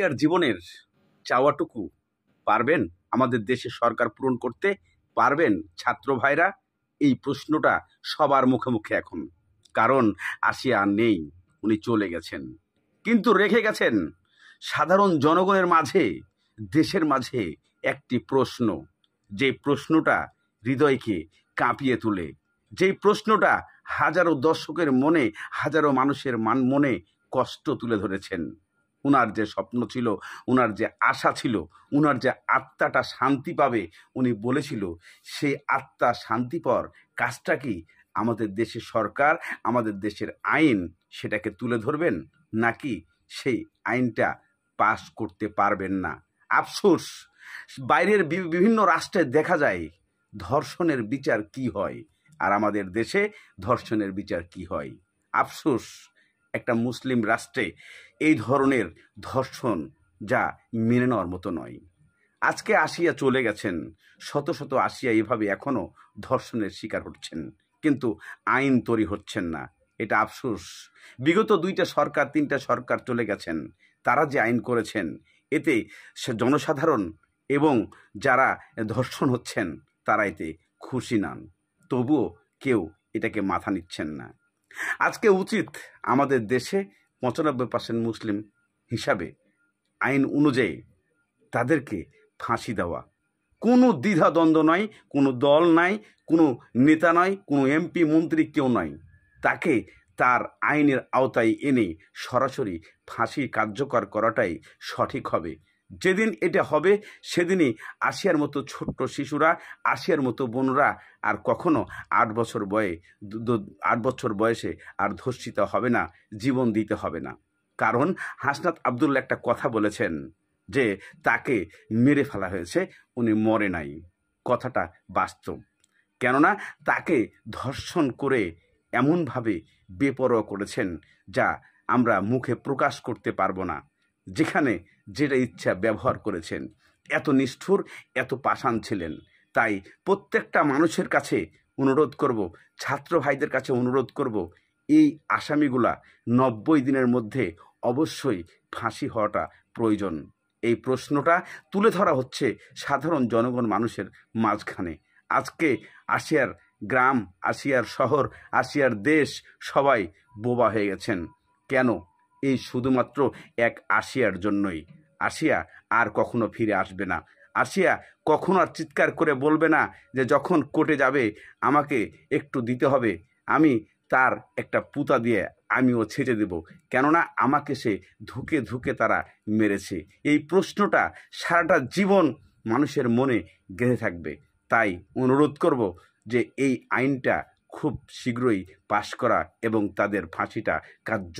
আর জীবনের চাওয়াটুকু পারবেন আমাদের দেশের সরকার পূরণ করতে পারবেন ছাত্র ভাইরা? এই প্রশ্নটা সবার মুখে মুখে এখন। কারণ আসিয়া নেই, উনি চলে গেছেন, কিন্তু রেখে গেছেন সাধারণ জনগণের মাঝে, দেশের মাঝে একটি প্রশ্ন, যে প্রশ্নটা হৃদয়কে কাঁপিয়ে তোলে, যেই প্রশ্নটা হাজারো দর্শকের মনে, হাজারো মানুষের মনে কষ্ট তুলে ধরেছেন। উনার যে স্বপ্ন ছিল, উনার যে আশা ছিল, উনার যে আত্মাটা শান্তি পাবে, উনি বলেছিল সেই আত্মা শান্তি পাওয়ার কাজটা কি আমাদের দেশের সরকার, আমাদের দেশের আইন সেটাকে তুলে ধরবেন, নাকি সেই আইনটা পাস করতে পারবেন না? আফসোস, বাইরের বিভিন্ন রাষ্ট্রে দেখা যায় ধর্ষণের বিচার কি হয়, আর আমাদের দেশে ধর্ষণের বিচার কি হয়। আফসোস, একটা মুসলিম রাষ্ট্রে এই ধরনের ধর্ষণ যা মেনে নেওয়ার মতো নয়। আজকে আসিয়া চলে গেছেন, শত শত আসিয়া এভাবে এখনো ধর্ষণের শিকার হচ্ছেন, কিন্তু আইন তৈরি হচ্ছেন না। এটা আফসোস। বিগত 2টা সরকার 3টা সরকার চলে গেছেন, তারা যে আইন করেছেন এতে জনসাধারণ এবং যারা ধর্ষণ হচ্ছেন তারা এতে খুশি নন, তবুও কেউ এটাকে মাথা নিচ্ছেন না। আজকে উচিত আমাদের দেশে 95% মুসলিম হিসাবে আইন অনুযায়ী তাদেরকে ফাঁসি দেওয়া। কোনো দ্বিধাদ্বন্দ্ব নয়, কোনো দল নাই, কোনো নেতা নয়, কোনো এমপি মন্ত্রী কেউ নয়, তাকে তার আইনের আওতায় এনে সরাসরি ফাঁসি কার্যকর করাটাই সঠিক হবে। যেদিন এটা হবে সেদিনই আসিয়ার মতো ছোট্ট শিশুরা, আসিয়ার মতো বোনরা আর কখনো 8 বছর বয়সে আর ধর্ষিত হবে না, জীবন দিতে হবে না। কারণ হাসনাত আবদুল্লাহ একটা কথা বলেছেন যে তাকে মেরে ফেলা হয়েছে, উনি মরে নাই। কথাটা বাস্তব, কেননা তাকে ধর্ষণ করে এমনভাবে বেপরোয়া করেছেন যা আমরা মুখে প্রকাশ করতে পারবো না। যেখানে যেটা ইচ্ছা ব্যবহার করেছেন। এত নিষ্ঠুর, এত পাষাণ ছিলেন। তাই প্রত্যেকটা মানুষের কাছে অনুরোধ করব, ছাত্র ভাইদের কাছে অনুরোধ করব, এই আসামিগুলা 90 দিনের মধ্যে অবশ্যই ফাঁসি হওয়াটা প্রয়োজন। এই প্রশ্নটা তুলে ধরা হচ্ছে সাধারণ জনগণ মানুষের মাঝখানে। আজকে আসিয়ার গ্রাম, আসিয়ার শহর, আসিয়ার দেশ সবাই বোবা হয়ে গেছেন। কেন? এই শুধুমাত্র এক আসিয়ার জন্যই। আসিয়া আর কখনো ফিরে আসবে না। আসিয়া কখনো আর চিৎকার করে বলবে না যে যখন কোর্টে যাবে আমাকে একটু দিতে হবে, আমি তার একটা পুঁতা দিয়ে আমিও ছেঁচে দেব, কেননা আমাকে সে ধুকে ধুকে তারা মেরেছে। এই প্রশ্নটা সারাটা জীবন মানুষের মনে গেঁথে থাকবে। তাই অনুরোধ করব যে এই আইনটা খুব শীঘ্রই পাশ করা এবং তাদের ফাঁসিটা কার্য